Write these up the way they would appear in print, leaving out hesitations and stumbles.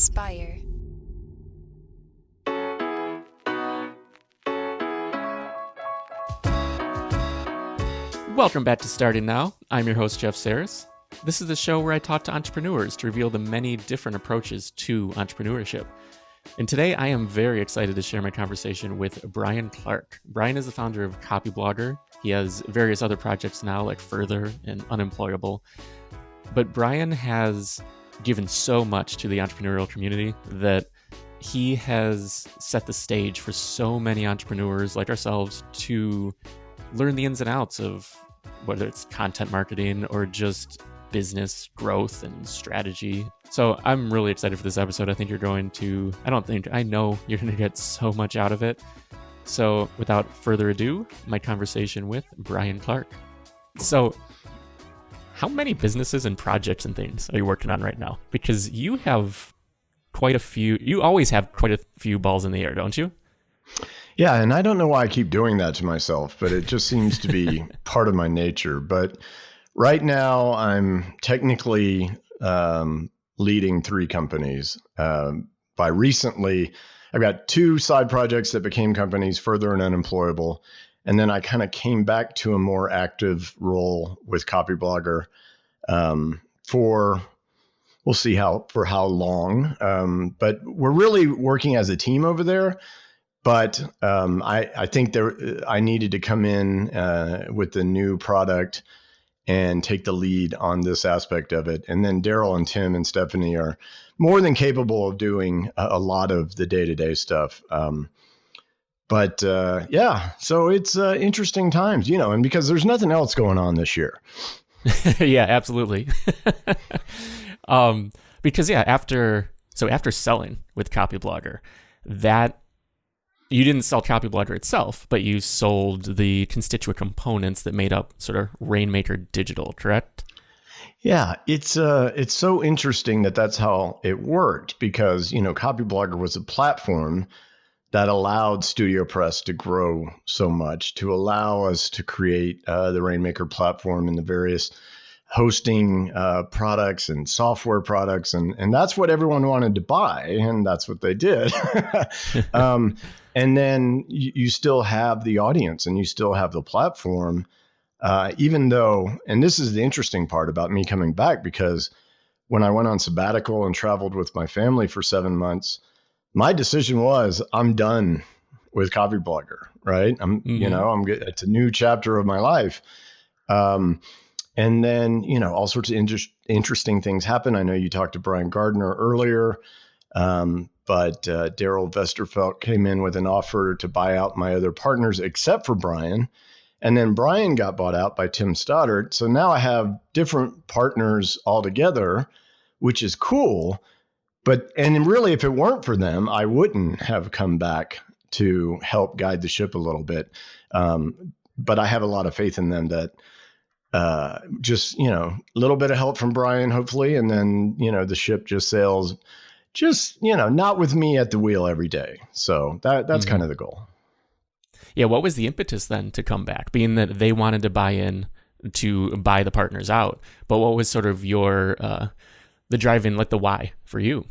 inspire. Welcome back to Starting Now. I'm your host, Jeff Sarris. This is the show where I talk to entrepreneurs to reveal the many different approaches to entrepreneurship. And today I am very excited to share my conversation with Brian Clark. Brian is the founder of Copyblogger. He has various other projects now like Further and Unemployable. But Brian has given so much to the entrepreneurial community that he has set the stage for so many entrepreneurs like ourselves to learn the ins and outs of whether it's content marketing or just business growth and strategy. So I'm really excited for this episode. I know you're going to get so much out of it. So without further ado, my conversation with Brian Clark. So how many businesses and projects and things are you working on right now? Because you have you always have quite a few balls in the air, don't you? Yeah, and I don't know why I keep doing that to myself, but it just seems to be part of my nature. But right now, I'm technically leading 3 companies. By recently, I've got 2 side projects that became companies, Further and Unemployable. And then I kind of came back to a more active role with Copyblogger we'll see for how long. But we're really working as a team over there. But I think I needed to come in with the new product and take the lead on this aspect of it. And then Daryl and Tim and Stephanie are more than capable of doing a lot of the day-to-day stuff. So it's interesting times, and because there's nothing else going on this year. Yeah, absolutely. After selling with Copyblogger, that you didn't sell Copyblogger itself, but you sold the constituent components that made up sort of Rainmaker Digital, correct? Yeah, it's so interesting that's how it worked because, Copyblogger was a platform that allowed Studio Press to grow so much, to allow us to create the Rainmaker platform and the various hosting products and software products. And that's what everyone wanted to buy, and that's what they did. And then you still have the audience and you still have the platform, even though, and this is the interesting part about me coming back, because when I went on sabbatical and traveled with my family for 7 months, my decision was I'm done with Copyblogger, right? It's a new chapter of my life. And then, all sorts of interesting things happen. I know you talked to Brian Gardner earlier. But Daryl Vesterfelt came in with an offer to buy out my other partners, except for Brian. And then Brian got bought out by Tim Stoddart. So now I have different partners altogether, which is cool. And really, if it weren't for them, I wouldn't have come back to help guide the ship a little bit. But I have a lot of faith in them that just, a little bit of help from Brian, hopefully. And then, the ship just sails. Just, not with me at the wheel every day. So that's kind of the goal. Yeah. What was the impetus then to come back? Being that they wanted to buy in to buy the partners out. But what was sort of your, the driving, the why for you?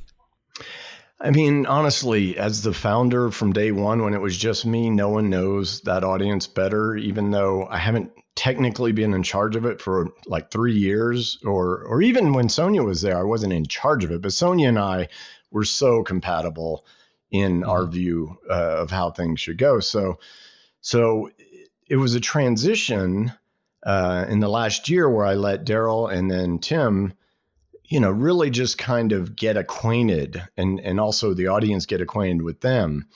I mean, honestly, as the founder from day one, when it was just me, no one knows that audience better, even though I haven't technically been in charge of it for 3 years, or even when Sonia was there, I wasn't in charge of it. But Sonia and I were so compatible in our view of how things should go. So it was a transition in the last year where I let Daryl and then Tim, really just kind of get acquainted and also the audience get acquainted with them.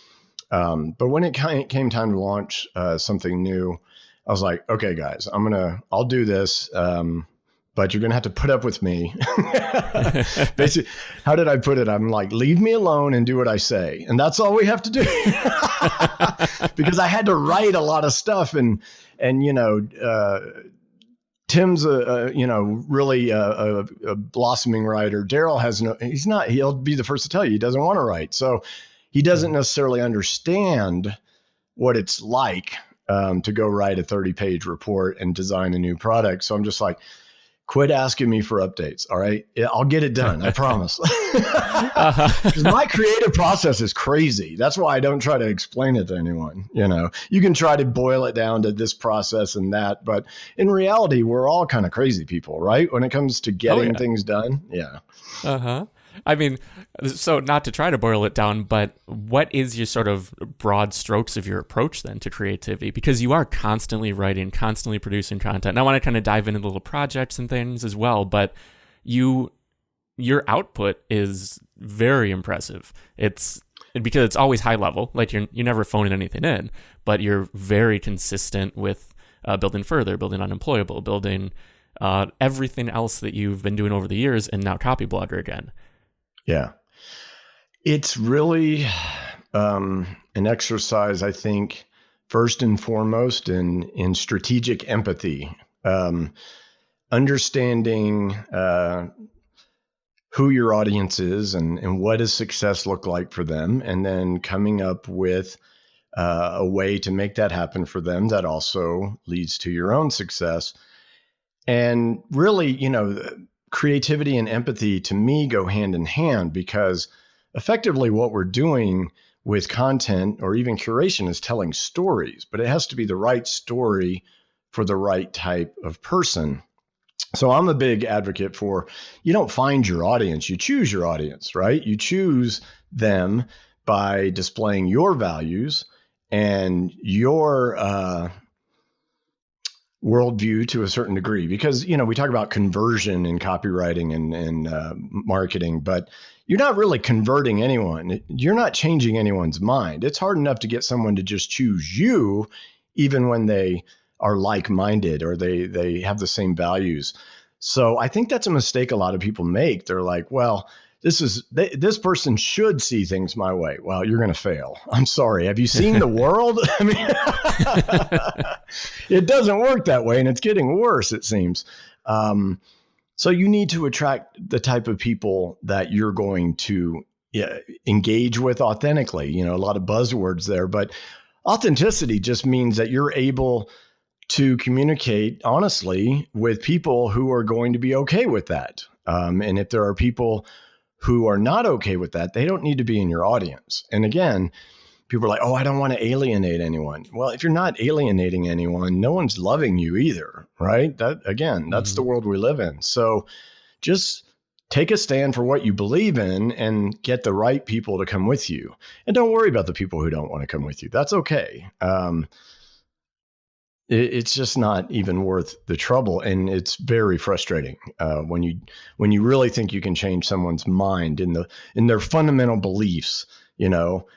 But when it came time to launch something new, I was like, okay, guys, I'll do this, but you're going to have to put up with me. Basically, how did I put it? I'm like, leave me alone and do what I say. And that's all we have to do. Because I had to write a lot of stuff and Tim's really a blossoming writer. Daryl he'll be the first to tell you, he doesn't want to write. So he doesn't necessarily understand what it's like to go write a 30-page report and design a new product. So I'm just like, quit asking me for updates. All right. I'll get it done. I promise. Because my creative process is crazy. That's why I don't try to explain it to anyone. You can try to boil it down to this process and that, but in reality, we're all kind of crazy people, right? When it comes to getting things done. Yeah. I mean, so not to try to boil it down, but what is your sort of broad strokes of your approach then to creativity? Because you are constantly writing, constantly producing content. And I want to kind of dive into little projects and things as well, but your output is very impressive. It's because it's always high level, like you're never phoning anything in, but you're very consistent with building further, building Unemployable, building everything else that you've been doing over the years, and now Copyblogger again. Yeah. It's really an exercise, I think, first and foremost in strategic empathy, understanding who your audience is and what does success look like for them, and then coming up with a way to make that happen for them that also leads to your own success. And really, creativity and empathy to me go hand in hand, because effectively what we're doing with content or even curation is telling stories, but it has to be the right story for the right type of person. So I'm a big advocate for, you don't find your audience, you choose your audience, right? You choose them by displaying your values and your worldview to a certain degree, because, we talk about conversion in copywriting and marketing, but you're not really converting anyone. You're not changing anyone's mind. It's hard enough to get someone to just choose you, even when they are like-minded or they have the same values. So I think that's a mistake a lot of people make. They're like, well, this person should see things my way. Well, you're going to fail. I'm sorry. Have you seen the world? I mean, it doesn't work that way, and it's getting worse, it seems. So you need to attract the type of people that you're going to engage with authentically. A lot of buzzwords there, but authenticity just means that you're able to communicate honestly with people who are going to be okay with that. And if there are people who are not okay with that, they don't need to be in your audience. And again, people are like, oh, I don't want to alienate anyone. Well, if you're not alienating anyone, no one's loving you either, right? That's the world we live in. So just take a stand for what you believe in and get the right people to come with you. And don't worry about the people who don't want to come with you. That's okay. It's just not even worth the trouble, and it's very frustrating when you really think you can change someone's mind in their fundamental beliefs. People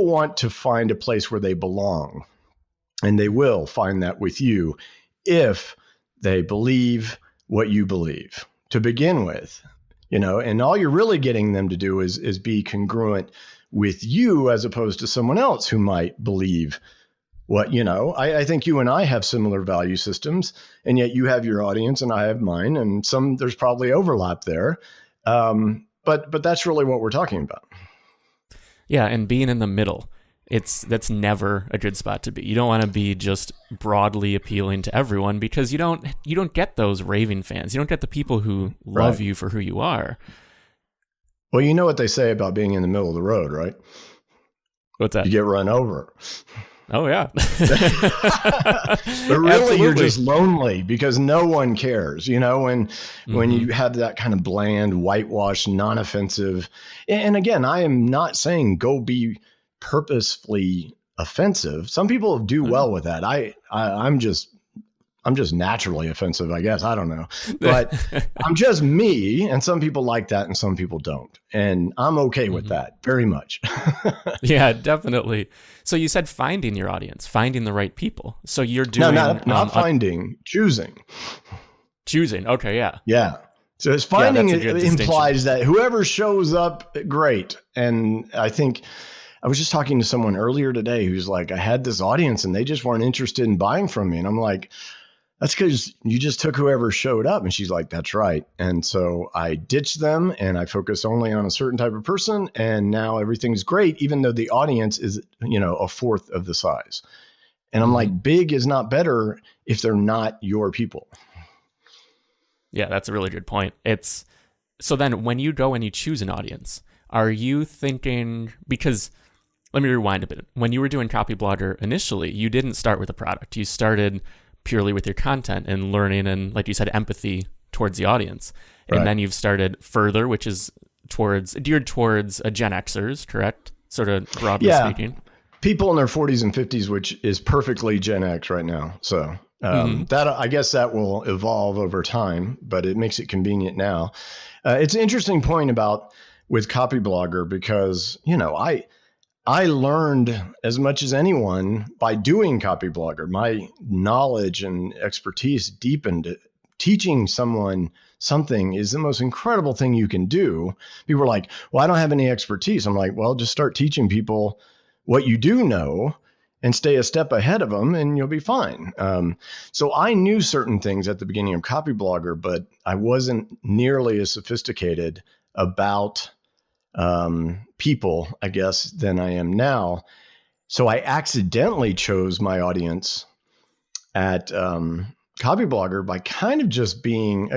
want to find a place where they belong, and they will find that with you if they believe what you believe to begin with. And all you're really getting them to do is be congruent with you as opposed to someone else who might believe what, I think you and I have similar value systems, and yet you have your audience and I have mine, and there's probably overlap there. But that's really what we're talking about. Yeah. And being in the middle, that's never a good spot to be. You don't want to be just broadly appealing to everyone, because you don't get those raving fans. You don't get the people who love you for who you are. Well, you know what they say about being in the middle of the road, right? What's that? You get run over. Oh, yeah. But really, Absolutely. You're just lonely because no one cares, when you have that kind of bland, whitewashed, non-offensive. And again, I am not saying go be purposefully offensive. Some people do well with that. I'm just naturally offensive, I guess. I don't know. But I'm just me, and some people like that and some people don't. And I'm okay with that very much. Yeah, definitely. So you said finding your audience, finding the right people. So you're doing... No, not finding, choosing. Choosing, okay, yeah. Yeah. So it's finding implies that whoever shows up, great. And I think... I was just talking to someone earlier today who's like, I had this audience and they just weren't interested in buying from me. And I'm like, that's because you just took whoever showed up. And she's like, that's right. And so I ditched them and I focused only on a certain type of person. And now everything's great, even though the audience is, a fourth of the size. And I'm like, big is not better if they're not your people. Yeah, that's a really good point. It's so then when you go and you choose an audience, are you thinking, because let me rewind a bit. When you were doing Copyblogger initially, you didn't start with a product. You started purely with your content and learning and, like you said, empathy towards the audience. And then you've started further, which is geared towards Gen Xers, correct? Sort of broadly speaking. People in their 40s and 50s, which is perfectly Gen X right now. So that, I guess that will evolve over time, but it makes it convenient now. It's an interesting point with Copyblogger because, I learned as much as anyone by doing Copyblogger. My knowledge and expertise deepened. Teaching someone something is the most incredible thing you can do. People are like, well, I don't have any expertise. I'm like, well, just start teaching people what you do know and stay a step ahead of them and you'll be fine. So I knew certain things at the beginning of Copyblogger, but I wasn't nearly as sophisticated about people, I guess, than I am now. So I accidentally chose my audience at Copyblogger by kind of just being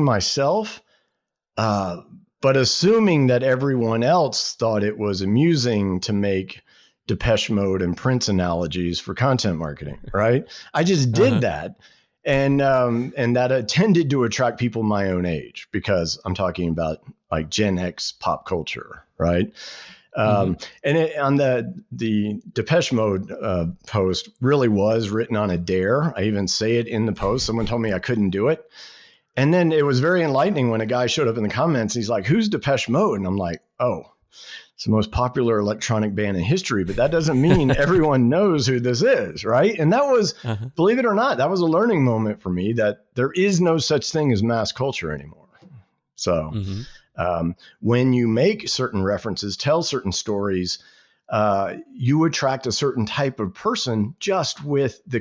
myself, but assuming that everyone else thought it was amusing to make Depeche Mode and Prince analogies for content marketing, right? I just did that. And that tended to attract people my own age because I'm talking about like Gen X pop culture, right? And on the Depeche Mode post really was written on a dare. I even say it in the post. Someone told me I couldn't do it. And then it was very enlightening when a guy showed up in the comments. He's like, who's Depeche Mode? And I'm like, oh, it's the most popular electronic band in history, but that doesn't mean everyone knows who this is, right? And that was, believe it or not, that was a learning moment for me that there is no such thing as mass culture anymore. So when you make certain references, tell certain stories, you attract a certain type of person just with the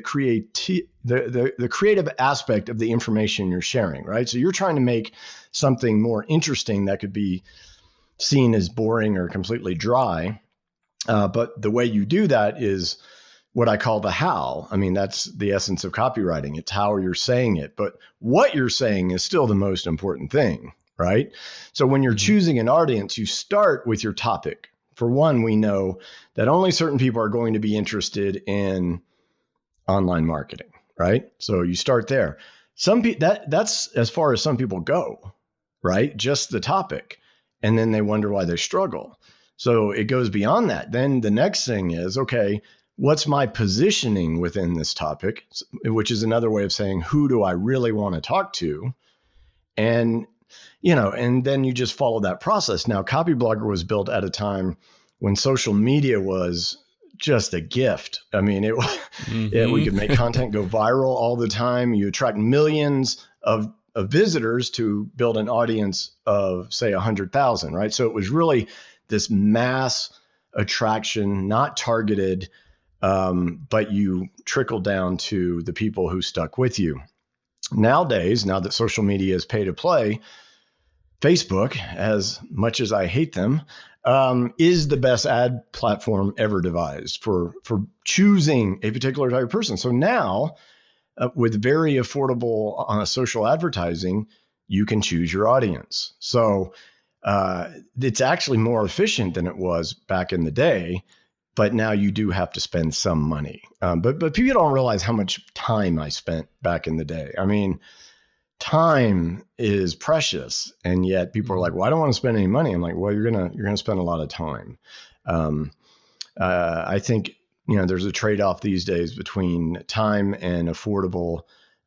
creative aspect of the information you're sharing, right? So you're trying to make something more interesting that could be seen as boring or completely dry. But the way you do that is what I call the how. I mean, that's the essence of copywriting. It's how you're saying it, but what you're saying is still the most important thing, right? So when you're choosing an audience, you start with your topic. For one, we know that only certain people are going to be interested in online marketing, right? So you start there. That's as far as some people go, right? Just the topic. And then they wonder why they struggle. So it goes beyond that. Then the next thing is, okay, what's my positioning within this topic? Which is another way of saying, who do I really want to talk to? And, and then you just follow that process. Now, Copyblogger was built at a time when social media was just a gift. I mean, we could make content go viral all the time. You attract millions of visitors to build an audience of, say, 100,000, right? So it was really this mass attraction, not targeted, but you trickle down to the people who stuck with you. Nowadays, now that social media is pay to play, Facebook, as much as I hate them, is the best ad platform ever devised for choosing a particular type of person. So now, with very affordable social advertising, you can choose your audience. So it's actually more efficient than it was back in the day, but now you do have to spend some money. But people don't realize how much time I spent back in the day. I mean, time is precious, and yet people are like, well, I don't want to spend any money. I'm like, well, you're gonna spend a lot of time. I think there's a trade-off these days between time and affordable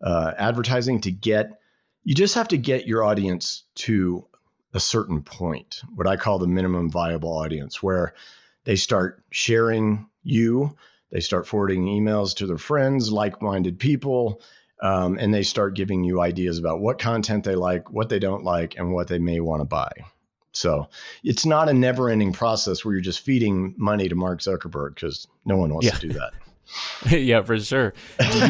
advertising. You just have to get your audience to a certain point, what I call the minimum viable audience, where they start sharing you, they start forwarding emails to their friends, like-minded people, and they start giving you ideas about what content they like, what they don't like, and what they may want to buy. So it's not a never-ending process where you're just feeding money to Mark Zuckerberg, because no one wants to do that. Yeah, for sure. Do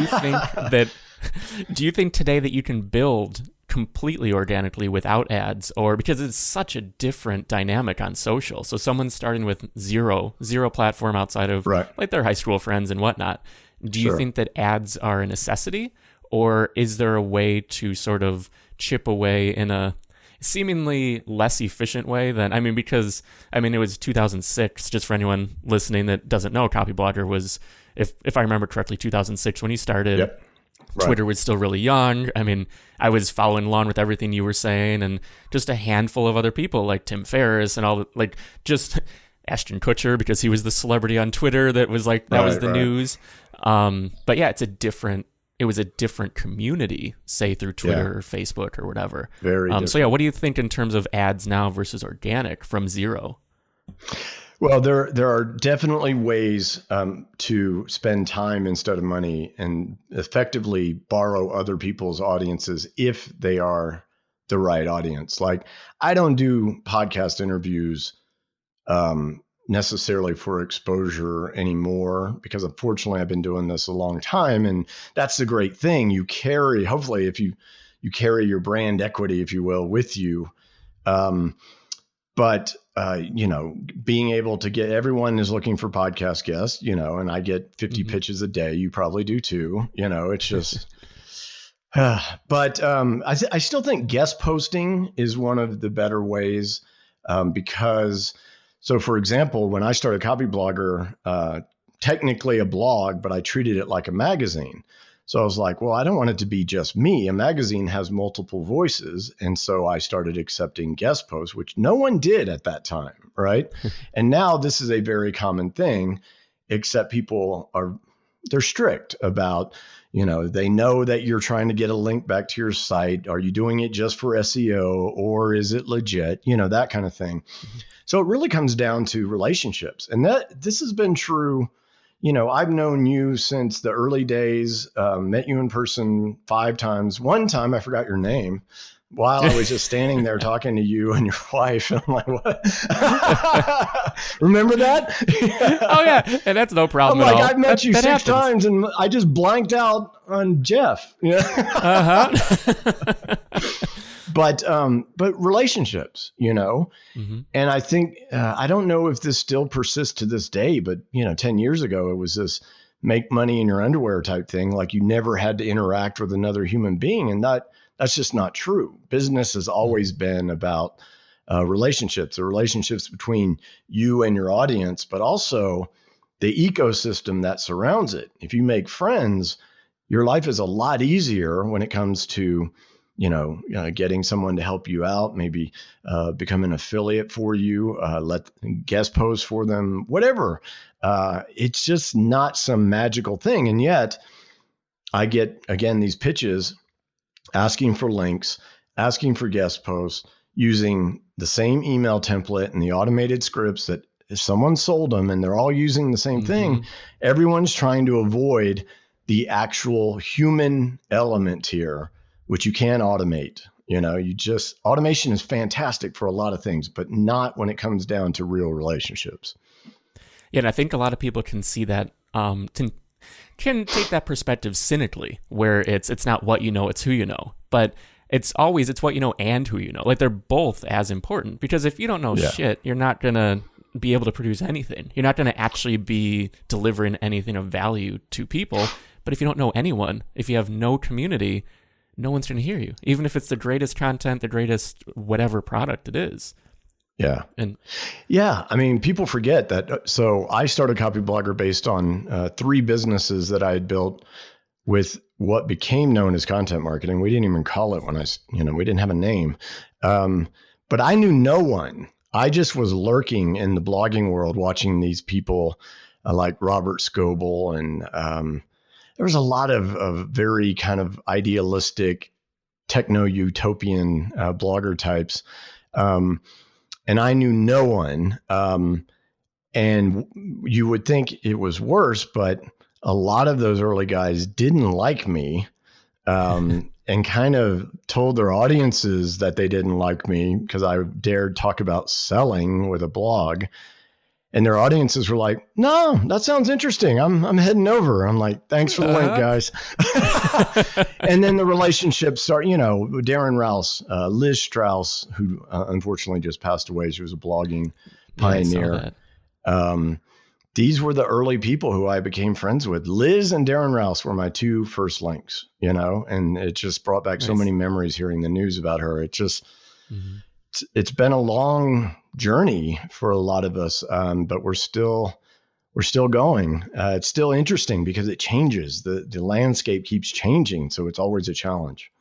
you think today that you can build completely organically without ads, or because it's such a different dynamic on social? So someone's starting with zero platform outside of like their high school friends and whatnot. Do you think that ads are a necessity, Or is there a way to sort of chip away in a seemingly less efficient way than, because it was 2006, just for anyone listening that doesn't know, Copyblogger was, if I remember correctly, 2006 when you started. Yep. Right. Twitter was still really young. I was following along with everything you were saying, and just a handful of other people like Tim Ferriss and all, like just Ashton Kutcher, because he was the celebrity on Twitter that was like, that was the news. But yeah, it was a different community, say through Twitter or Facebook or whatever. Very different. So yeah, what do you think in terms of ads now versus organic from zero? Well, there are definitely ways to spend time instead of money and effectively borrow other people's audiences if they are the right audience. Like, I don't do podcast interviews necessarily for exposure anymore, because unfortunately I've been doing this a long time, and that's the great thing. You carry, hopefully, if you carry your brand equity, if you will, with you. But being able to get, everyone is looking for podcast guests, and I get 50 pitches a day. You probably do too. It's just, but I still think guest posting is one of the better ways, because, so for example, when I started Copyblogger, technically a blog, but I treated it like a magazine. So I was like, well, I don't want it to be just me. A magazine has multiple voices. And so I started accepting guest posts, which no one did at that time, right? And now this is a very common thing, except people they're strict about, they know that you're trying to get a link back to your site. Are you doing it just for SEO, or is it legit? That kind of thing. So it really comes down to relationships. And this has been true. I've known you since the early days, met you in person 5 times. One time I forgot your name while I was just standing there talking to you and your wife. And I'm like, what? Remember that? Oh, yeah. And that's no problem I'm at like, all. I've met you 6 happens. times and I just blanked out on Jeff. But relationships, and I think, I don't know if this still persists to this day, but 10 years ago, it was this make money in your underwear type thing. Like, you never had to interact with another human being. And that's just not true. Business has always been about relationships, the relationships between you and your audience, but also the ecosystem that surrounds it. If you make friends, your life is a lot easier when it comes to getting someone to help you out, maybe become an affiliate for you, let guest post for them, whatever. It's just not some magical thing. And yet I get, again, these pitches asking for links, asking for guest posts, using the same email template and the automated scripts that if someone sold them, and they're all using the same thing, everyone's trying to avoid the actual human element here, which you can automate. Automation is fantastic for a lot of things, but not when it comes down to real relationships. Yeah, and I think a lot of people can see that, can take that perspective cynically, where it's not what you know, it's who you know. But it's what you know and who you know. Like, they're both as important, because if you don't know shit, you're not going to be able to produce anything. You're not going to actually be delivering anything of value to people. But if you don't know anyone, if you have no community, no one's going to hear you, even if it's the greatest content, the greatest whatever product it is. Yeah. People forget that. So I started Copyblogger based on 3 businesses that I had built with what became known as content marketing. We didn't even call it we didn't have a name. But I knew no one. I just was lurking in the blogging world, watching these people like Robert Scoble, and there was a lot of very kind of idealistic techno-utopian blogger types. And I knew no one. And you would think it was worse, but a lot of those early guys didn't like me, and kind of told their audiences that they didn't like me because I dared talk about selling with a blog. And their audiences were like, no, that sounds interesting. I'm heading over. I'm like, thanks for the link, guys. And then the relationships start, Darren Rouse, Liz Strauss, who unfortunately just passed away. She was a blogging pioneer. these were the early people who I became friends with. Liz and Darren Rouse were my two first links, and it just brought back so Nice. many memories hearing the news about her. Mhm. It's been a long journey for a lot of us, but we're still going. It's still interesting because it changes. The landscape keeps changing, so it's always a challenge.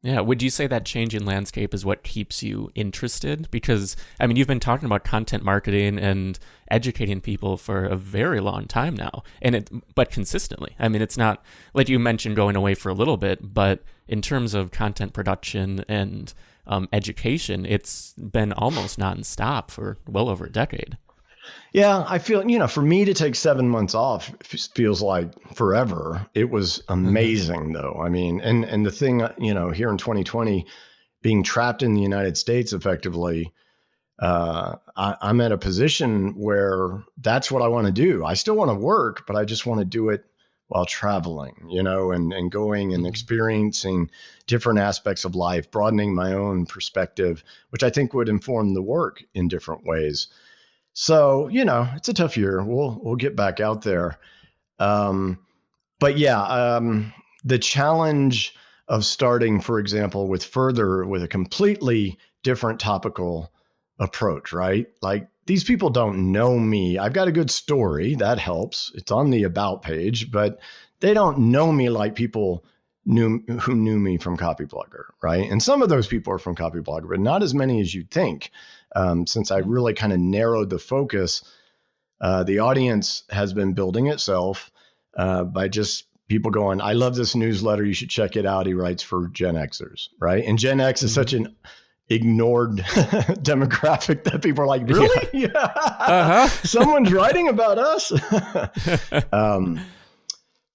Yeah, would you say that change in landscape is what keeps you interested? Because, I mean, you've been talking about content marketing and educating people for a very long time now, but consistently. I mean, it's not like you mentioned going away for a little bit, but in terms of content production and education, it's been almost nonstop for well over a decade. Yeah, I feel, for me to take 7 months off feels like forever. It was amazing though. I mean, and the thing, here in 2020, being trapped in the United States effectively, I'm at a position where that's what I want to do. I still want to work, but I just want to do it while traveling, and going and experiencing different aspects of life, broadening my own perspective, which I think would inform the work in different ways. So, it's a tough year. We'll get back out there. But yeah, the challenge of starting, for example, with a completely different topical approach, right? Like these people don't know me. I've got a good story that helps. It's on the about page, but they don't know me like people who knew me from Copyblogger, right? And some of those people are from Copyblogger, but not as many as you'd think. Since I really kind of narrowed the focus, the audience has been building itself by just people going, I love this newsletter. You should check it out. He writes for Gen Xers, right? And Gen X is such an ignored demographic that people are like, really? Yeah. Someone's writing about us.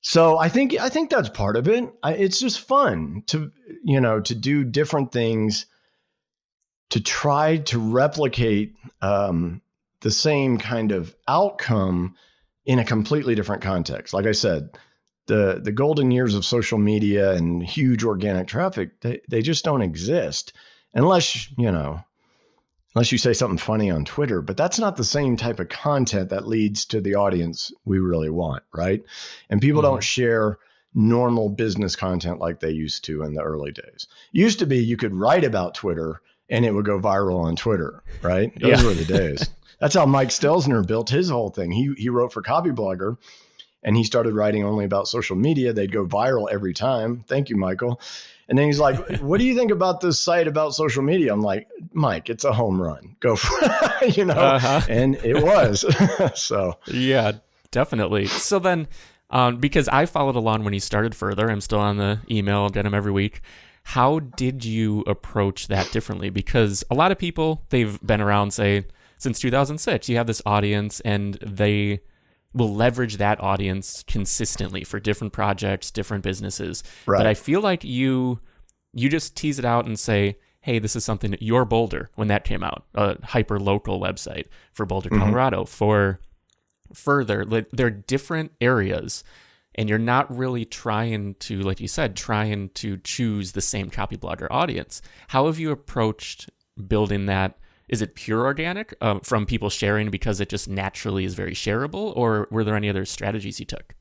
So I think that's part of it. It's just fun to do different things, to try to replicate the same kind of outcome in a completely different context. Like I said, the golden years of social media and huge organic traffic, they just don't exist unless you say something funny on Twitter, but that's not the same type of content that leads to the audience we really want, right? And people don't share normal business content like they used to in the early days. Used to be you could write about Twitter and it would go viral on Twitter, right? Those were the days. That's how Mike Stelzner built his whole thing. He wrote for Copyblogger and he started writing only about social media. They'd go viral every time. Thank you, Michael. And then he's like, what do you think about this site about social media? I'm like, Mike, it's a home run. Go for it, And it was. So yeah, definitely. So then, because I followed along when he started Further, I'm still on the email, get him every week. How did you approach that differently? Because a lot of people, they've been around, say, since 2006. You have this audience and they will leverage that audience consistently for different projects, different businesses. Right. But I feel like you just tease it out and say, hey, this is something that your Boulder, when that came out, a hyper-local website for Boulder, Colorado, for Further, they're different areas. And you're not really trying to, like you said, choose the same Copyblogger audience. How have you approached building that? Is it pure organic from people sharing because it just naturally is very shareable? Or were there any other strategies you took?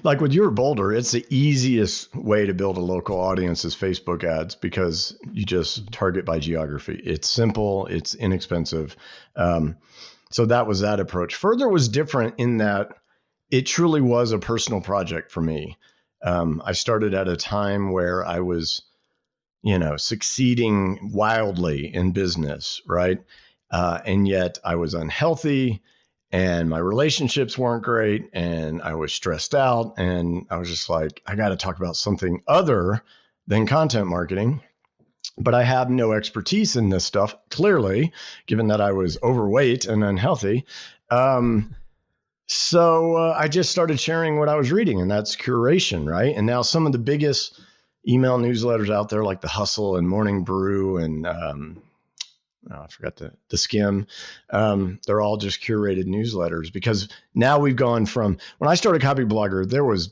Like with your Boulder, it's the easiest way to build a local audience is Facebook ads because you just target by geography. It's simple. It's inexpensive. So that was that approach. Further was different in that it truly was a personal project for me. I started at a time where I was succeeding wildly in business, right? And yet I was unhealthy and my relationships weren't great and I was stressed out and I was just like, I got to talk about something other than content marketing. But I have no expertise in this stuff, clearly, given that I was overweight and unhealthy. So I just started sharing what I was reading, and that's curation, right? And now some of the biggest email newsletters out there, like The Hustle and Morning Brew and I forgot the Skim. They're all just curated newsletters because now we've gone from when I started Copyblogger,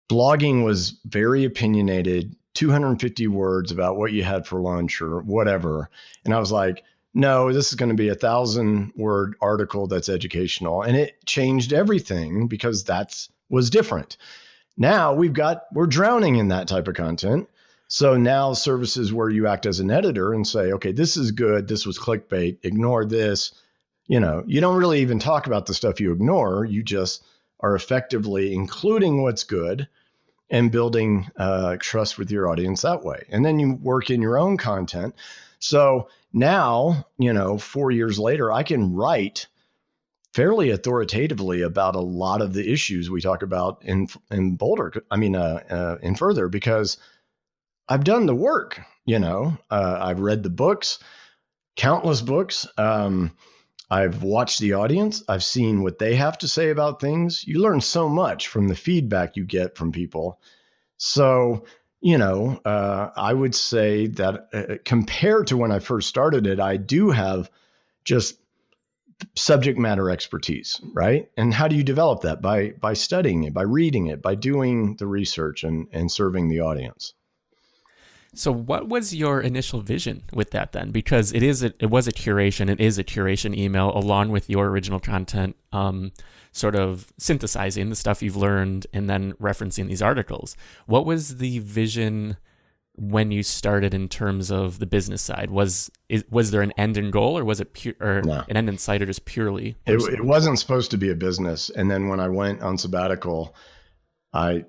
blogging was very opinionated, 250 words about what you had for lunch or whatever. And I was like, no, this is going to be 1,000-word article that's educational. And it changed everything because that was different. Now we're drowning in that type of content. So now services where you act as an editor and say, okay, this is good. This was clickbait. Ignore this. You don't really even talk about the stuff you ignore. You just are effectively including what's good and building trust with your audience that way. And then you work in your own content. So now, 4 years later, I can write fairly authoritatively about a lot of the issues we talk about in Further, because I've done the work. I've read the books, countless books. I've watched the audience. I've seen what they have to say about things. You learn so much from the feedback you get from people. So, I would say that compared to when I first started it, I do have just subject matter expertise, right? And how do you develop that? By studying it, by reading it, by doing the research and serving the audience. So what was your initial vision with that then? Because it is a curation email along with your original content, sort of synthesizing the stuff you've learned and then referencing these articles. What was the vision when you started in terms of the business side? Was there an end in goal, or was it no, an end in sight, or just purely? It wasn't supposed to be a business. And then when I went on sabbatical, I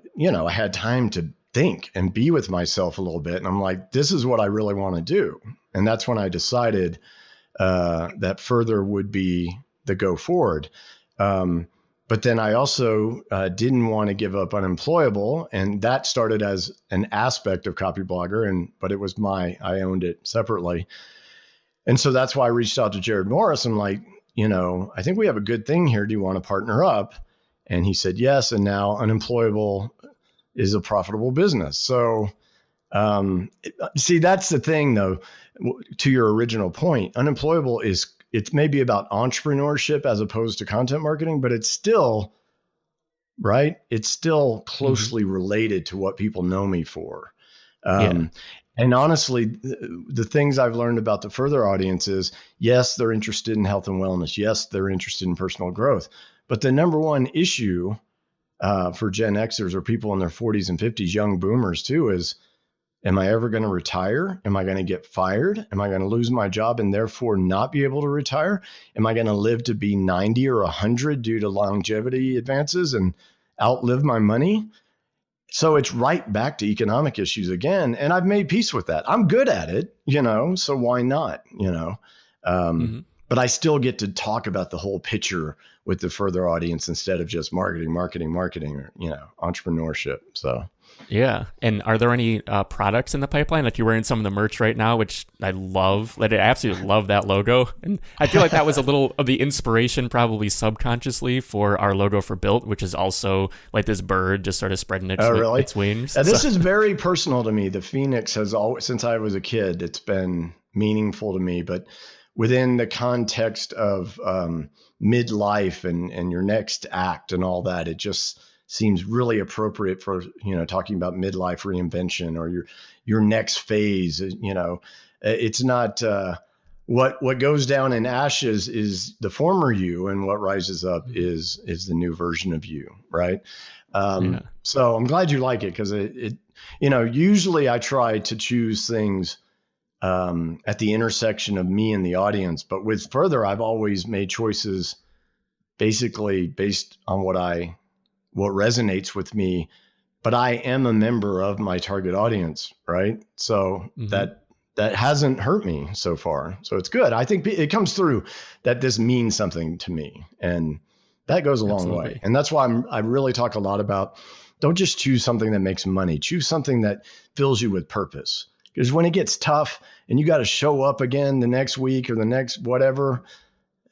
had time to think and be with myself a little bit. And I'm like, this is what I really want to do. And that's when I decided that Further would be the go forward. But then I also didn't want to give up Unemployable. And that started as an aspect of Copyblogger, but it was I owned it separately. And so that's why I reached out to Jared Morris. I'm like, I think we have a good thing here. Do you want to partner up? And he said, yes. And now Unemployable is a profitable business. So, see, that's the thing though, to your original point. Unemployable it's maybe about entrepreneurship as opposed to content marketing, but it's still, right? It's still closely related to what people know me for. And honestly, the things I've learned about the Further audience is, yes, they're interested in health and wellness. Yes, they're interested in personal growth. But the number one issue for Gen Xers or people in their 40s and 50s, young boomers too, is, am I ever going to retire? Am I going to get fired? Am I going to lose my job and therefore not be able to retire? Am I going to live to be 90 or 100 due to longevity advances and outlive my money? So it's right back to economic issues again. And I've made peace with that. I'm good at it, so why not, But I still get to talk about the whole picture with the Further audience instead of just marketing, or, entrepreneurship. So. Yeah. And are there any products in the pipeline? Like, you're wearing some of the merch right now, which I love. Like, I absolutely love that logo. And I feel like that was a little of the inspiration, probably subconsciously, for our logo for BYLT, which is also like this bird just sort of spreading its wings. This is very personal to me. The Phoenix has always, since I was a kid, it's been meaningful to me. But within the context of midlife and your next act and all that, it just seems really appropriate for, talking about midlife reinvention or your next phase. It's not what goes down in ashes is the former you, and what rises up is the new version of you, right? So I'm glad you like it, because it usually I try to choose things at the intersection of me and the audience. But with Further, I've always made choices basically based on what resonates with me, but I am a member of my target audience, right? So that hasn't hurt me so far. So it's good. I think it comes through that this means something to me, and that goes a long way. And that's why I really talk a lot about, don't just choose something that makes money. Choose something that fills you with purpose. Because when it gets tough and you got to show up again the next week or the next whatever,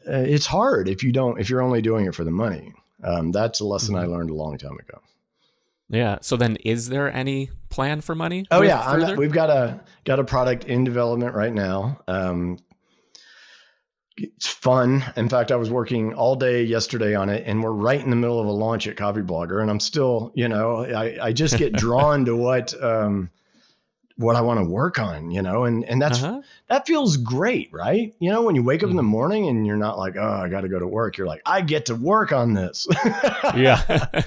it's hard if you're only doing it for the money. That's a lesson I learned a long time ago. Yeah. So then, is there any plan for money? Oh yeah, we've got a product in development right now. It's fun. In fact, I was working all day yesterday on it, and we're right in the middle of a launch at Copyblogger, and I'm still, I just get drawn to what what I want to work on, and Uh-huh. that feels great, right? When you wake up in the morning and you're not like, oh, I got to go to work. You're like, I get to work on this. Yeah.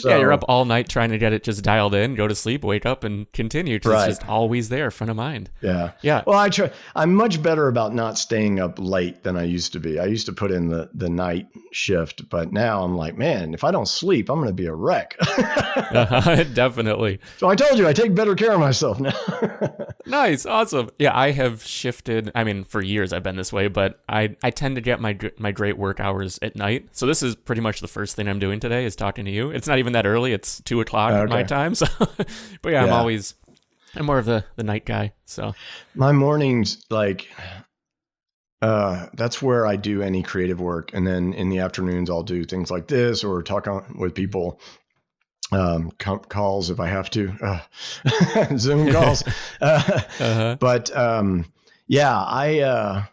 Yeah, you're up So, all night trying to get it just dialed in, go to sleep, wake up and continue because it's right. just always there, front of mind. Yeah. Yeah. Well, I'm much better about not staying up late than I used to be. I used to put in the night shift, but now I'm like, man, if I don't sleep, I'm going to be a wreck. Definitely. So I told you, I take better care of myself now. Nice. Awesome. Yeah, I have shifted. I mean, for years I've been this way, but I tend to get my great work hours at night. So this is pretty much the first thing I'm doing today is talking to you. It's not even that early. It's 2:00 my time. So, but yeah, I'm more of the night guy. So my mornings, like, that's where I do any creative work. And then in the afternoons, I'll do things like this or talk with people, calls if I have to, Zoom calls. But yeah,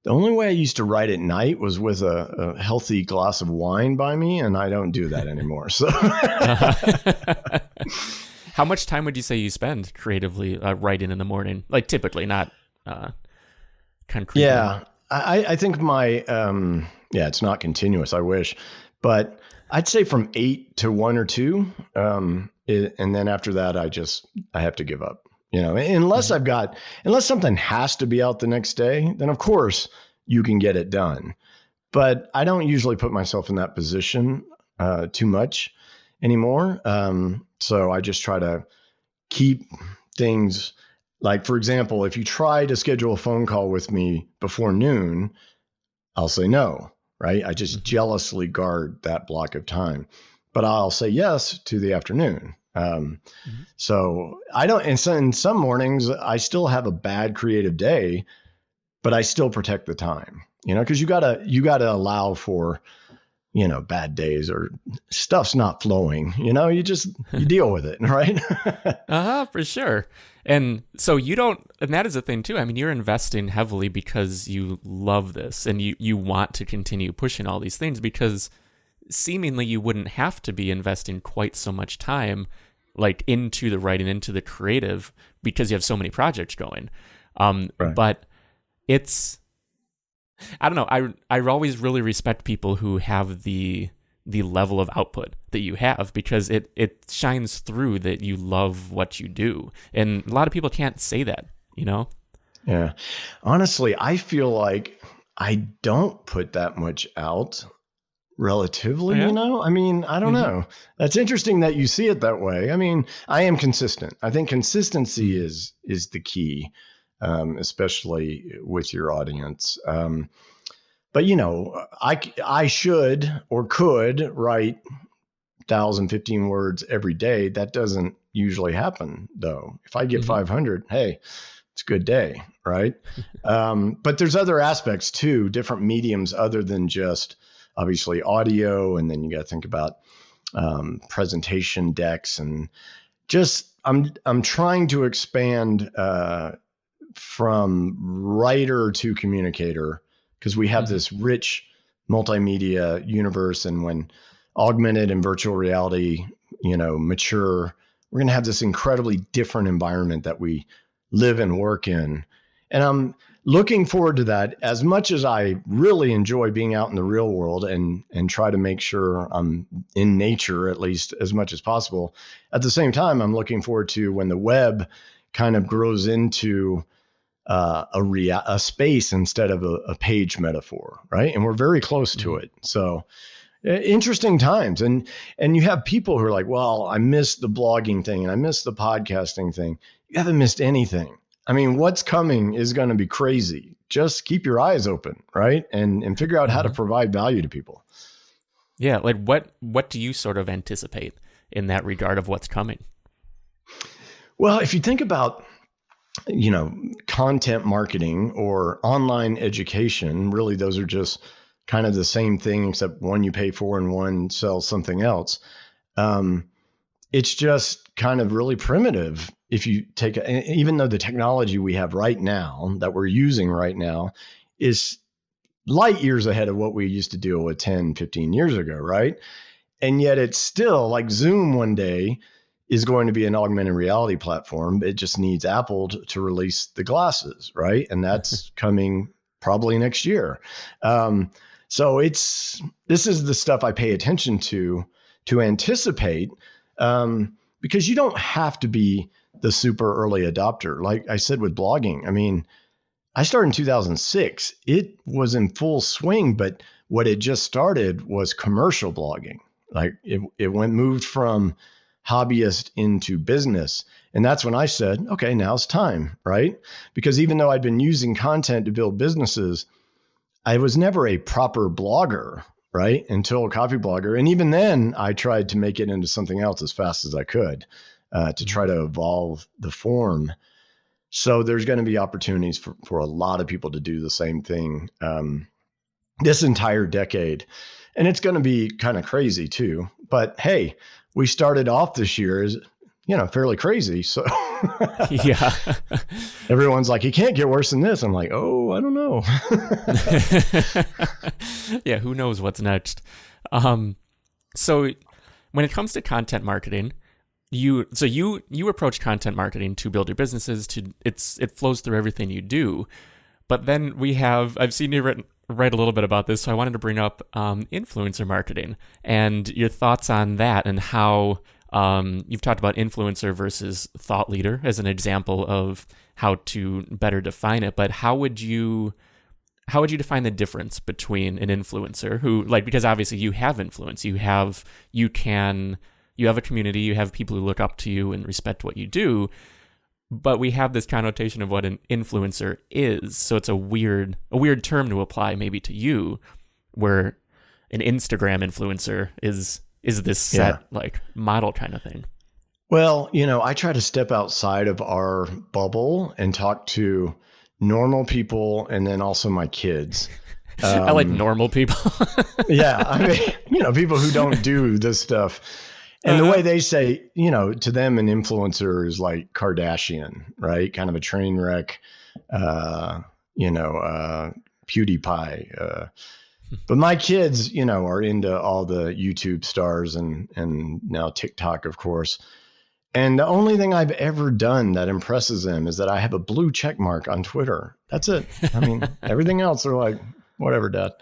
the only way I used to write at night was with a healthy glass of wine by me, and I don't do that anymore. So, how much time would you say you spend creatively writing in the morning? Like typically, not concretely. Yeah, I think my it's not continuous. I wish, but I'd say from 8 to 1 or 2, and then after that, I have to give up. Unless unless something has to be out the next day, then of course you can get it done. But I don't usually put myself in that position too much anymore. So I just try to keep things like, for example, if you try to schedule a phone call with me before noon, I'll say no, right? I just jealously guard that block of time, but I'll say yes to the afternoon. So I don't, and so in some mornings I still have a bad creative day, but I still protect the time, cause you gotta allow for, bad days or stuff's not flowing, you deal with it. Right. For sure. And so and that is a thing too. I mean, you're investing heavily because you love this and you want to continue pushing all these things because seemingly you wouldn't have to be investing quite so much time like into the writing, into the creative because you have so many projects going. Right. But I don't know. I always really respect people who have the level of output that you have because it shines through that you love what you do. And a lot of people can't say that, Yeah. Honestly, I feel like I don't put that much out relatively, Oh, yeah? I mean, I don't know. That's interesting that you see it that way. I mean, I am consistent. I think consistency is the key, especially with your audience. But I should or could write 1,015 words every day. That doesn't usually happen though. If I get 500, hey, it's a good day, right? But there's other aspects too, different mediums other than just obviously audio, and then you got to think about presentation decks and just I'm trying to expand from writer to communicator because we have this rich multimedia universe, and when augmented and virtual reality, mature, we're going to have this incredibly different environment that we live and work in. And I'm looking forward to that as much as I really enjoy being out in the real world and try to make sure I'm in nature at least as much as possible. At the same time, I'm looking forward to when the web kind of grows into a space instead of a page metaphor, right? And we're very close to it. So interesting times. And you have people who are like, well, I missed the blogging thing and I missed the podcasting thing. You haven't missed anything. I mean, what's coming is going to be crazy. Just keep your eyes open, right? And figure out how to provide value to people. Yeah. Like what do you sort of anticipate in that regard of what's coming? Well, if you think about, content marketing or online education, really those are just kind of the same thing, except one you pay for and one sells something else. It's just kind of really primitive. If you take, even though the technology we have right now that we're using right now is light years ahead of what we used to deal with 10, 15 years ago, right? And yet it's still like Zoom one day is going to be an augmented reality platform. It just needs Apple to release the glasses, right? And that's coming probably next year. So this is the stuff I pay attention to anticipate, because you don't have to be the super early adopter. Like I said with blogging, I mean, I started in 2006. It was in full swing, but what had just started was commercial blogging. Like it moved from hobbyist into business. And that's when I said, okay, now's time, right? Because even though I'd been using content to build businesses, I was never a proper blogger, right? Until Copyblogger. And even then I tried to make it into something else as fast as I could, to try to evolve the form. So there's going to be opportunities for a lot of people to do the same thing this entire decade. And it's going to be kind of crazy too. But hey, we started off this year as, fairly crazy. So yeah, everyone's like, you can't get worse than this. I'm like, oh, I don't know. Yeah, who knows what's next? So when it comes to content marketing, you approach content marketing to build your businesses. It flows through everything you do. But then I've seen you write a little bit about this, so I wanted to bring up influencer marketing and your thoughts on that, and how you've talked about influencer versus thought leader as an example of how to better define it. But how would you define the difference between an influencer who, like, because obviously you have influence, you have a community, you have people who look up to you and respect what you do, but we have this connotation of what an influencer is. So it's a weird term to apply maybe to you, where an Instagram influencer is this set like model kind of thing. Well, I try to step outside of our bubble and talk to normal people, and then also my kids. I like normal people. Yeah. I mean, people who don't do this stuff. And the way they say, to them, an influencer is like Kardashian, right? Kind of a train wreck, PewDiePie. But my kids, are into all the YouTube stars and now TikTok, of course. And the only thing I've ever done that impresses them is that I have a blue check mark on Twitter. That's it. I mean, everything else, they're like, whatever, Dad.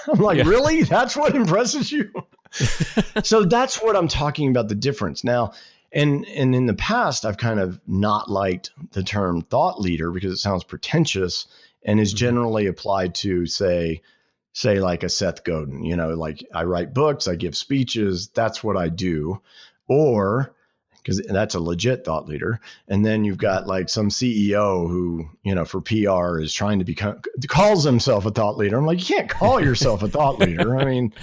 I'm like, really? That's what impresses you? So that's what I'm talking about, the difference. Now, and in the past, I've kind of not liked the term thought leader because it sounds pretentious and is generally applied to, say like a Seth Godin, like I write books, I give speeches, that's what I do. Or because that's a legit thought leader. And then you've got like some CEO who, for PR is trying to calls himself a thought leader. I'm like, you can't call yourself a thought leader. I mean,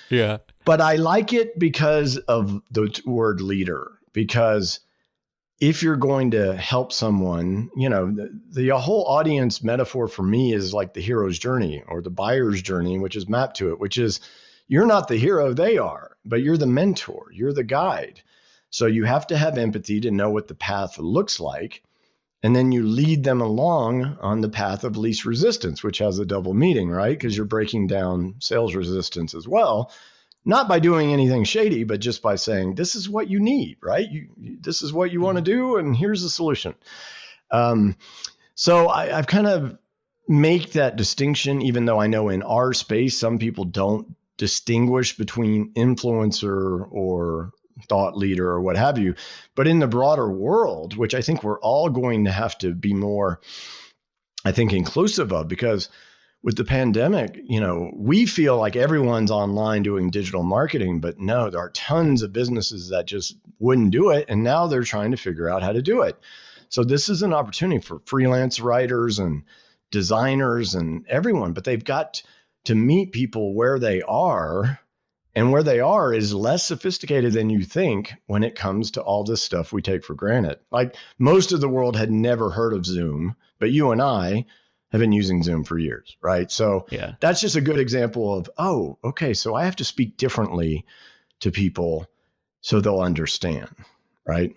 yeah. But I like it because of the word leader, because if you're going to help someone, the whole audience metaphor for me is like the hero's journey or the buyer's journey, which is mapped to it, which is you're not the hero, they are, but you're the mentor, you're the guide. So you have to have empathy to know what the path looks like. And then you lead them along on the path of least resistance, which has a double meaning, right? Because you're breaking down sales resistance as well. Not by doing anything shady, but just by saying, this is what you need, right? This is what you want to do, and here's the solution. So I've kind of make that distinction, even though I know in our space, some people don't distinguish between influencer or thought leader or what have you. But in the broader world, which I think we're all going to have to be more, inclusive of, because with the pandemic, we feel like everyone's online doing digital marketing, but no, there are tons of businesses that just wouldn't do it. And now they're trying to figure out how to do it. So this is an opportunity for freelance writers and designers and everyone, but they've got to meet people where they are. And where they are is less sophisticated than you think when it comes to all this stuff we take for granted. Like most of the world had never heard of Zoom, but you and I have been using Zoom for years, right? So that's just a good example of, oh, okay, so I have to speak differently to people so they'll understand, right?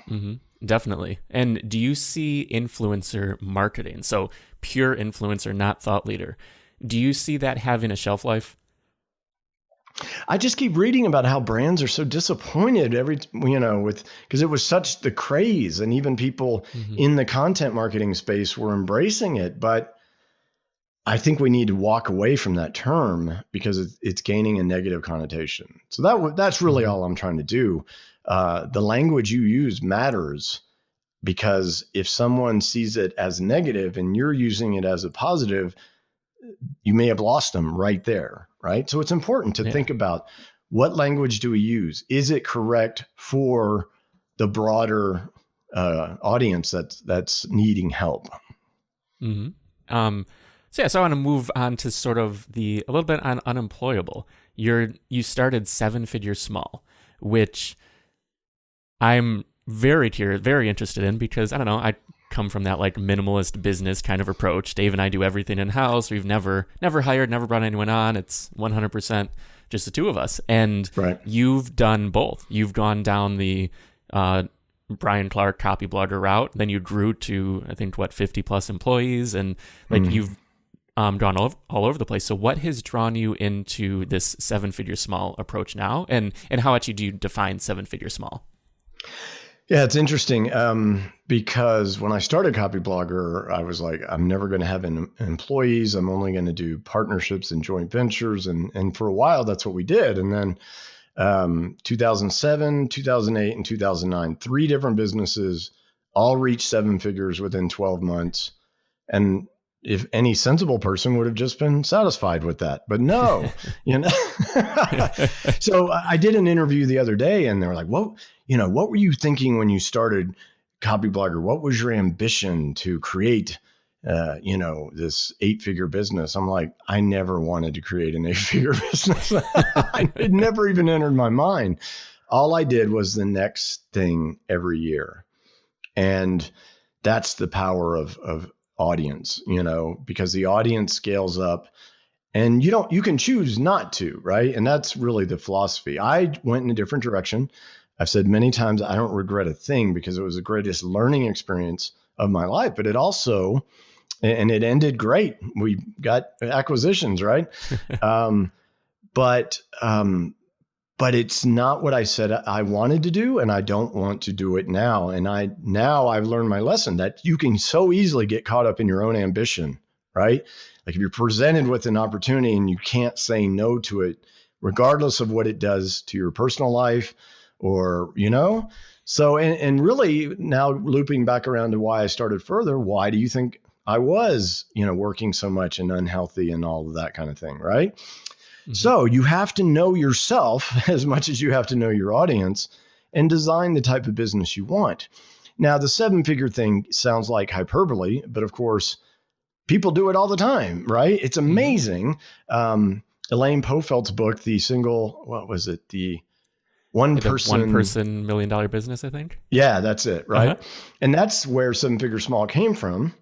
Mm-hmm. Definitely. And do you see influencer marketing, so pure influencer, not thought leader, do you see that having a shelf life? I just keep reading about how brands are so disappointed because it was such the craze, and even people Mm-hmm. in the content marketing space were embracing it. But I think we need to walk away from that term because it's gaining a negative connotation. So that's really Mm-hmm. all I'm trying to do. The language you use matters, because if someone sees it as negative and you're using it as a positive, you may have lost them right there, right? So it's important to Yeah. think about, what language do we use? Is it correct for the broader audience that's needing help? Mm-hmm. So I want to move on to sort of a little bit on Unemployable. You started 7-figure small, which I'm very interested in, because I don't know, I come from that like minimalist business kind of approach. Dave and I do everything in house. We've never hired, never brought anyone on. It's 100% just the two of us. And Right. you've done both. You've gone down the Brian Clark Copyblogger route. Then you grew to, I think, 50 plus employees, and like you've gone all over the place. So what has drawn you into this 7-figure small approach now, and how actually do you define 7-figure small? Yeah, it's interesting, because when I started Copyblogger, I was like, I'm never going to have employees. I'm only going to do partnerships and joint ventures. And for a while, that's what we did. And then 2007, 2008, and 2009, 3 different businesses all reached 7 figures within 12 months. And if any sensible person would have just been satisfied with that, but no, So I did an interview the other day, and they were like, what were you thinking when you started Copyblogger? What was your ambition to create, this 8-figure business? I'm like, I never wanted to create an 8-figure business. It never even entered my mind. All I did was the next thing every year. And that's the power of audience, because the audience scales up, and you can choose not to, right? And that's really the philosophy. I went in a different direction. I've said many times, I don't regret a thing, because it was the greatest learning experience of my life, but and it ended great. We got acquisitions, right? But it's not what I said I wanted to do, and I don't want to do it now. And I've learned my lesson, that you can so easily get caught up in your own ambition, right? Like if you're presented with an opportunity and you can't say no to it, regardless of what it does to your personal life, or, so, and really now looping back around to why I started Further, why do you think I was, working so much and unhealthy and all of that kind of thing, right? Mm-hmm. So you have to know yourself as much as you have to know your audience, and design the type of business you want. Now, the 7-figure thing sounds like hyperbole, but of course, people do it all the time, right? It's amazing. Mm-hmm. Elaine Pofeld's book, The One Person $1 million business, I think. Yeah, that's it, right? Uh-huh. And that's where 7-figure small came from.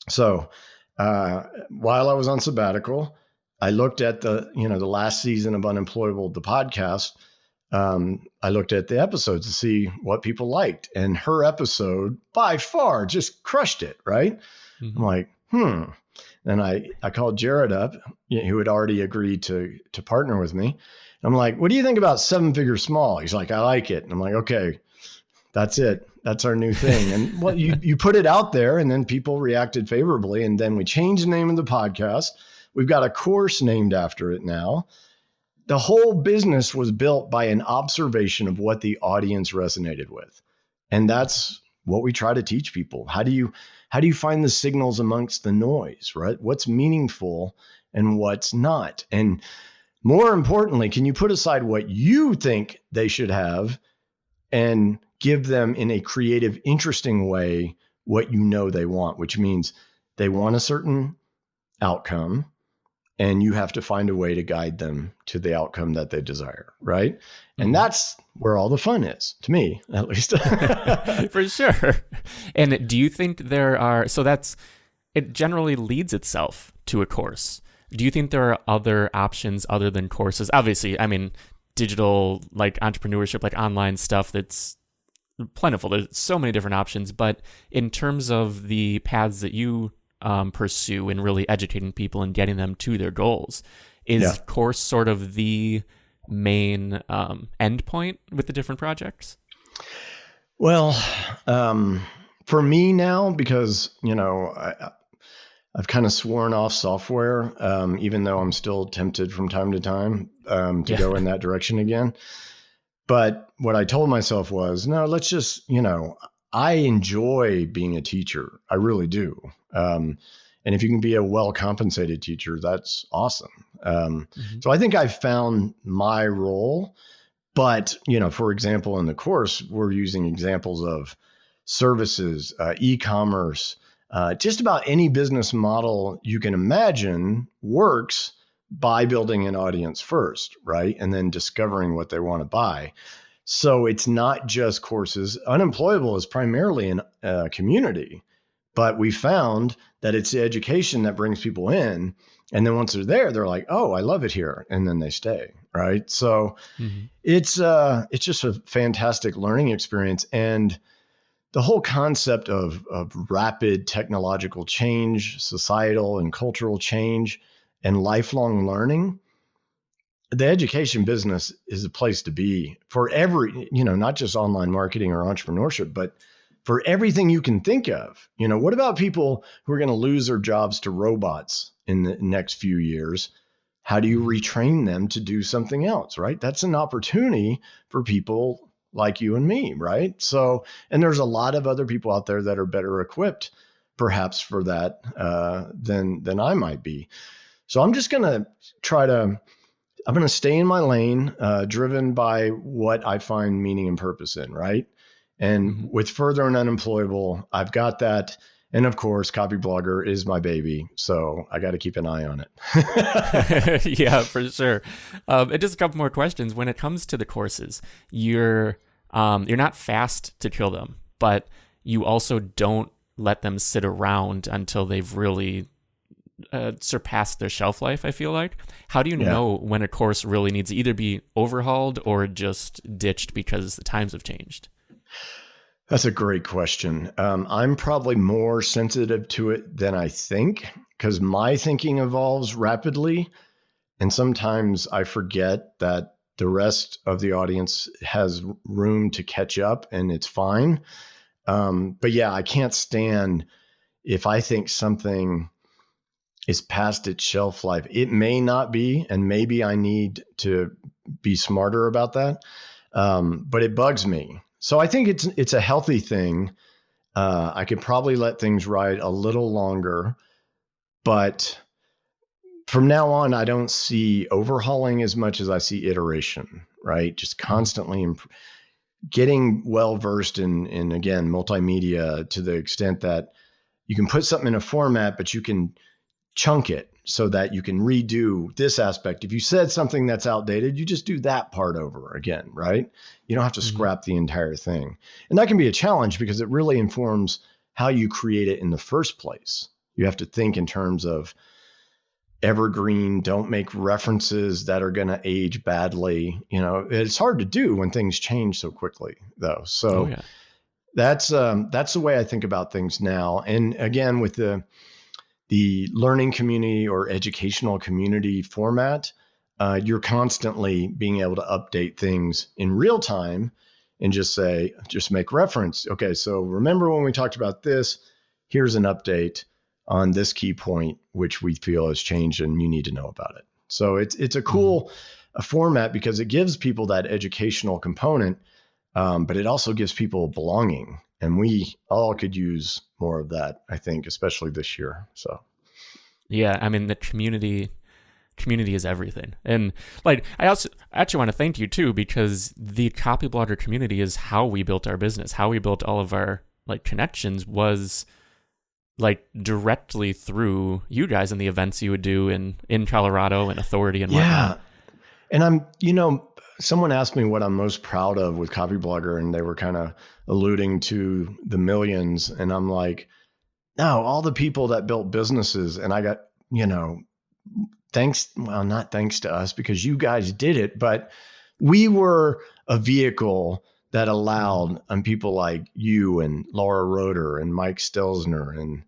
So while I was on sabbatical, I looked at the last season of Unemployable, the podcast. I looked at the episodes to see what people liked, and her episode by far just crushed it, right? Mm-hmm. I'm like, Then I called Jared up, who had already agreed to partner with me. I'm like, what do you think about 7-figure small? He's like, I like it. And I'm like, okay, that's it. That's our new thing. And well, you put it out there, and then people reacted favorably. And then we changed the name of the podcast. We've got a course named after it now. The whole business was built by an observation of what the audience resonated with. And that's what we try to teach people. How do you find the signals amongst the noise, right? What's meaningful and what's not? And more importantly, can you put aside what you think they should have and give them in a creative, interesting way what they want, which means they want a certain outcome, and you have to find a way to guide them to the outcome that they desire, right? Mm-hmm. And that's where all the fun is, to me, at least. For sure. And do you think it generally leads itself to a course. Do you think there are other options other than courses? Obviously, I mean, digital, like entrepreneurship, like online stuff, that's plentiful. There's so many different options. But in terms of the paths that you pursue in really educating people and getting them to their goals, is course sort of the main endpoint with the different projects? Well, for me now, because, I've kind of sworn off software, even though I'm still tempted from time to time to go in that direction again. But what I told myself was, no, let's just, I enjoy being a teacher. I really do. And if you can be a well-compensated teacher, that's awesome. So I think I've found my role. But, for example, in the course, we're using examples of services, e-commerce, just about any business model you can imagine works by building an audience first, right? And then discovering what they want to buy. So it's not just courses. Unemployable is primarily a community, but we found that it's the education that brings people in. And then once they're there, they're like, oh, I love it here. And then they stay, right? So it's just a fantastic learning experience. And the whole concept of rapid technological change, societal and cultural change, and lifelong learning, the education business is a place to be for every, not just online marketing or entrepreneurship, but for everything you can think of. What about people who are going to lose their jobs to robots in the next few years? How do you retrain them to do something else, right? That's an opportunity for people like you and me, right? So, and there's a lot of other people out there that are better equipped perhaps for that than I might be. So I'm just going to I'm going to stay in my lane, driven by what I find meaning and purpose in, right? And with Further and Unemployable, I've got that. And of course, Copyblogger is my baby, so I got to keep an eye on it. Yeah, for sure. And just a couple more questions. When it comes to the courses, you're not fast to kill them, but you also don't let them sit around until they've really surpassed their shelf life, I feel like. How do you know when a course really needs to either be overhauled or just ditched because the times have changed? That's a great question. I'm probably more sensitive to it than I think because my thinking evolves rapidly. And sometimes I forget that the rest of the audience has room to catch up and it's fine. But yeah, I can't stand if I think something is past its shelf life. It may not be, and maybe I need to be smarter about that. But it bugs me. So I think it's a healthy thing. I could probably let things ride a little longer, but from now on, I don't see overhauling as much as I see iteration, right? Just constantly getting well-versed in, again, multimedia to the extent that you can put something in a format, but you can chunk it so that you can redo this aspect. If you said something that's outdated, you just do that part over again, right? You don't have to scrap the entire thing. And that can be a challenge because it really informs how you create it in the first place. You have to think in terms of evergreen, don't make references that are going to age badly. It's hard to do when things change so quickly though. So that's the way I think about things now. And again, with the learning community or educational community format, you're constantly being able to update things in real time and just make reference. Okay, so remember when we talked about this, here's an update on this key point, which we feel has changed and you need to know about it. So it's a cool format because it gives people that educational component, but it also gives people belonging. And we all could use more of that, I think, especially this year. So, yeah, I mean, the community is everything. And like, I also actually want to thank you too, because the Copyblogger community is how we built our business, how we built all of our like connections was like directly through you guys and the events you would do in Colorado and Authority and whatnot. And I'm, someone asked me what I'm most proud of with Copyblogger, and they were kind of alluding to the millions. And I'm like, no, all the people that built businesses. And I got, not thanks to us because you guys did it, but we were a vehicle that allowed people like you and Laura Roeder and Mike Stelzner and,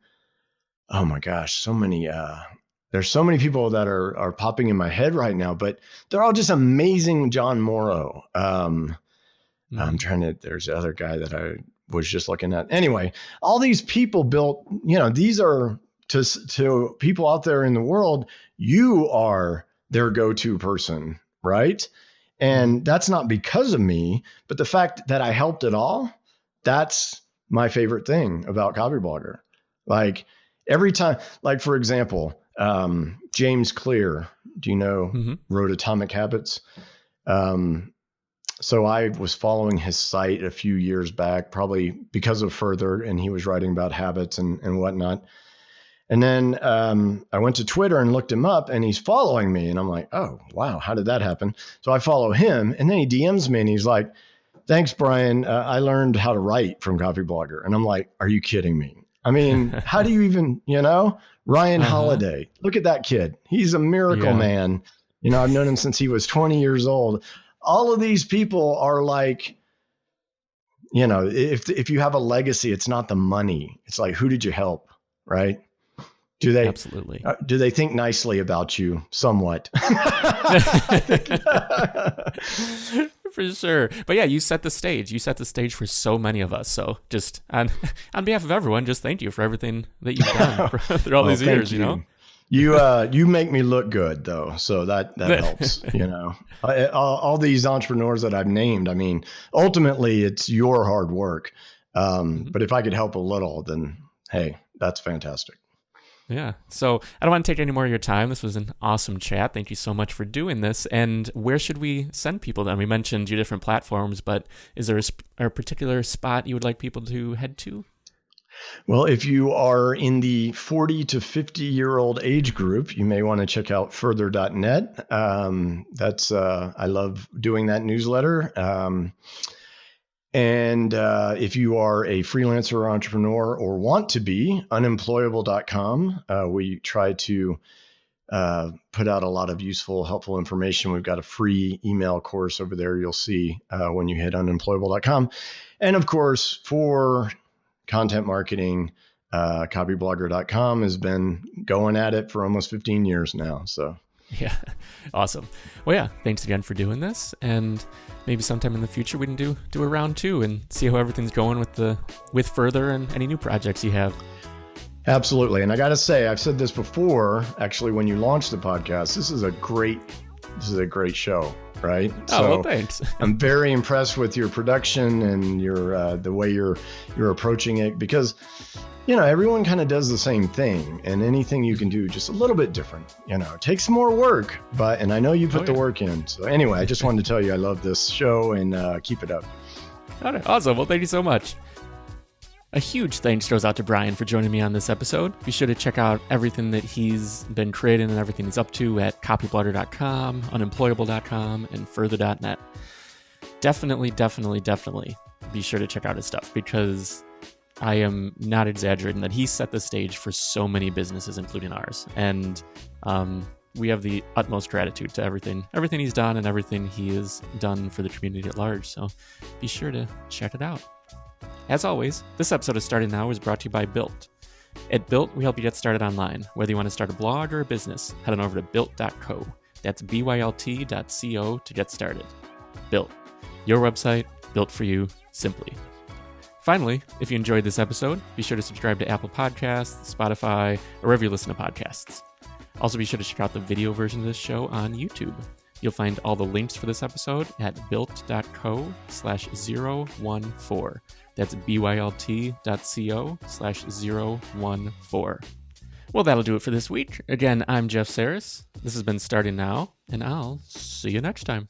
oh my gosh, so many There's so many people that are popping in my head right now, but they're all just amazing. John Morrow. I'm trying to, there's the other guy that I was just looking at. Anyway, all these people built, these are to people out there in the world, you are their go-to person, right? And that's not because of me, but the fact that I helped it all, that's my favorite thing about Copyblogger. Like every time, like for example, James Clear, do you know, wrote Atomic Habits? So I was following his site a few years back, probably because of Further, and he was writing about habits and whatnot. And then I went to Twitter and looked him up, and he's following me. And I'm like, oh, wow, how did that happen? So I follow him, and then he DMs me, and he's like, thanks, Brian. I learned how to write from Copyblogger. And I'm like, are you kidding me? I mean, how do you even, Ryan Holiday, look at that kid. He's a miracle man. I've known him since he was 20 years old. All of these people are like, if you have a legacy, it's not the money. It's like, who did you help, right? Do they absolutely? Do they think nicely about you? Somewhat. For sure. But yeah, you set the stage. You set the stage for so many of us. So just on behalf of everyone, just thank you for everything that you've done through all these years. You make me look good though, so that helps. All these entrepreneurs that I've named. I mean, ultimately, it's your hard work. But if I could help a little, then hey, that's fantastic. Yeah. So I don't want to take any more of your time. This was an awesome chat. Thank you so much for doing this. And where should we send people then? We mentioned your different platforms, but is there a particular spot you would like people to head to? Well, if you are in the 40 to 50-year-old age group, you may want to check out further.net. I love doing that newsletter. And if you are a freelancer or entrepreneur or want to be, unemployable.com. We try to put out a lot of useful, helpful information. We've got a free email course over there you'll see when you hit unemployable.com. And of course, for content marketing, copyblogger.com has been going at it for almost 15 years now. So yeah, awesome. Well, yeah, thanks again for doing this, and maybe sometime in the future we can do a round two and see how everything's going with Further and any new projects you have. Absolutely. And I got to say, I've said this before, actually, when you launched the podcast, this is a great show, right? Well, thanks. I'm very impressed with your production and your the way you're approaching it, because everyone kind of does the same thing, and anything you can do just a little bit different, it takes more work, and I know you put the work in. So anyway, I just wanted to tell you I love this show, and keep it up. All right, awesome. Well, thank you so much. A huge thanks goes out to Brian for joining me on this episode. Be sure to check out everything that he's been creating and everything he's up to at copyblogger.com, unemployable.com, and further.net. Definitely be sure to check out his stuff, because I am not exaggerating that he set the stage for so many businesses, including ours. And we have the utmost gratitude to everything he's done and everything he has done for the community at large. So be sure to check it out. As always, this episode of Starting Now is brought to you by BYLT. At BYLT, we help you get started online. Whether you want to start a blog or a business, head on over to BYLT.co. That's BYLT.co to get started. BYLT, your website, built for you, simply. Finally, if you enjoyed this episode, be sure to subscribe to Apple Podcasts, Spotify, or wherever you listen to podcasts. Also, be sure to check out the video version of this show on YouTube. You'll find all the links for this episode at bylt.co/014. That's bylt.co/014. Well, that'll do it for this week. Again, I'm Jeff Sarris. This has been Starting Now, and I'll see you next time.